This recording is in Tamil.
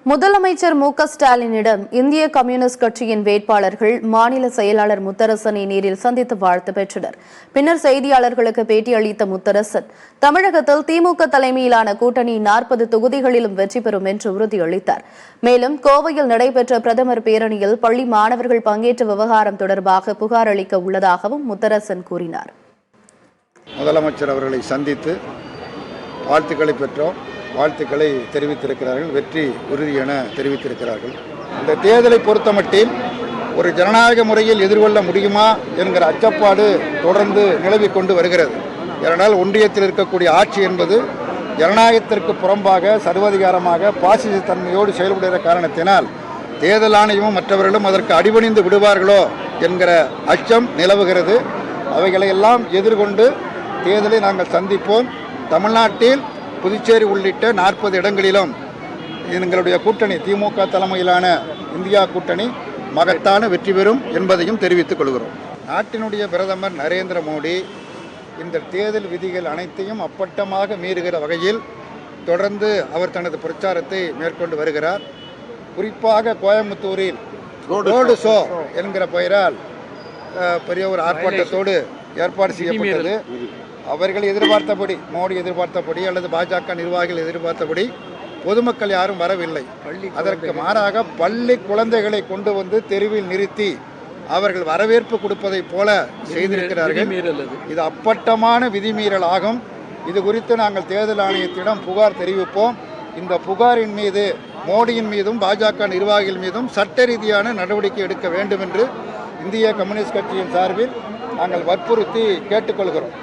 முதலமைச்சர் மு.க. ஸ்டாலினிடம் இந்திய கம்யூனிஸ்ட் கட்சியின் வேட்பாளர்கள் மாநில செயலாளர் முத்தரசனை நேரில் சந்தித்து வாழ்த்து பெற்றனர். பின்னர் செய்தியாளர்களுக்கு பேட்டியளித்த முத்தரசன், தமிழகத்தில் திமுக தலைமையிலான கூட்டணி 40 தொகுதிகளிலும் வெற்றி பெறும் என்று உறுதியளித்தார். மேலும் கோவையில் நடைபெற்ற பிரதமர் பேரணியில் பள்ளி மாணவர்கள் பங்கேற்ற விவகாரம் தொடர்பாக புகார் அளிக்க உள்ளதாகவும் முத்தரசன் கூறினார். முதலமைச்சர் அவர்களை சந்தித்து வாழ்த்துக்களை பெற்றோம். வாழ்த்துக்களை தெரிவித்திருக்கிறார்கள். வெற்றி உறுதி என தெரிவித்திருக்கிறார்கள். இந்த தேர்தலை பொறுத்தமட்டில் ஒரு ஜனநாயக முறையில் எதிர்கொள்ள முடியுமா என்கிற அச்சப்பாடு தொடர்ந்து நிலவிக் கொண்டு வருகிறது. ஏனென்றால் ஒன்றியத்தில் இருக்கக்கூடிய ஆட்சி என்பது ஜனநாயகத்திற்கு புறம்பாக சர்வாதிகாரமாக பாசிச தன்மையோடு செயல்படுகிற காரணத்தினால் தேர்தல் ஆணையமும் மற்றவர்களும் அதற்கு அடிபணிந்து விடுவார்களோ என்கிற அச்சம் நிலவுகிறது. அவைகளையெல்லாம் எதிர்கொண்டு தேர்தலை நாங்கள் சந்திப்போம். தமிழ்நாட்டில் புதுச்சேரி உள்ளிட்ட 40 இடங்களிலும் எங்களுடைய கூட்டணி திமுக தலைமையிலான இந்தியா கூட்டணி மகத்தான வெற்றி பெறும் என்பதையும் தெரிவித்துக் கொள்கிறோம். நாட்டினுடைய பிரதமர் நரேந்திர மோடி இந்த தேர்தல் விதிகள் அனைத்தையும் அப்பட்டமாக மீறுகிற வகையில் தொடர்ந்து அவர் தனது பிரச்சாரத்தை மேற்கொண்டு வருகிறார். குறிப்பாக கோயம்புத்தூரில் ரோடு ஷோ என்கிற பெயரால் பெரிய ஒரு ஆர்ப்பாட்டத்தோடு ஏற்பாடு செய்யப்பட்டது. அவர்கள் எதிர்பார்த்தபடி, மோடி எதிர்பார்த்தபடி அல்லது பாஜக நிர்வாகிகள் எதிர்பார்த்தபடி பொதுமக்கள் யாரும் வரவில்லை. அதற்கு மாறாக பள்ளி குழந்தைகளை கொண்டு வந்து தெருவில் நிறுத்தி அவர்கள் வரவேற்பு கொடுப்பதை போல செய்திருக்கிறார்கள். இது அப்பட்டமான விதிமீறல் ஆகும். இது குறித்து நாங்கள் தேர்தல் ஆணையத்திடம் புகார் தெரிவிப்போம். இந்த புகாரின் மீது மோடியின் மீதும் பாஜக நிர்வாகிகள் மீதும் சட்ட ரீதியான நடவடிக்கை எடுக்க வேண்டும் என்று இந்திய கம்யூனிஸ்ட் கட்சியின் சார்பில் நாங்கள் வற்புறுத்தி கேட்டுக்கொள்கிறோம்.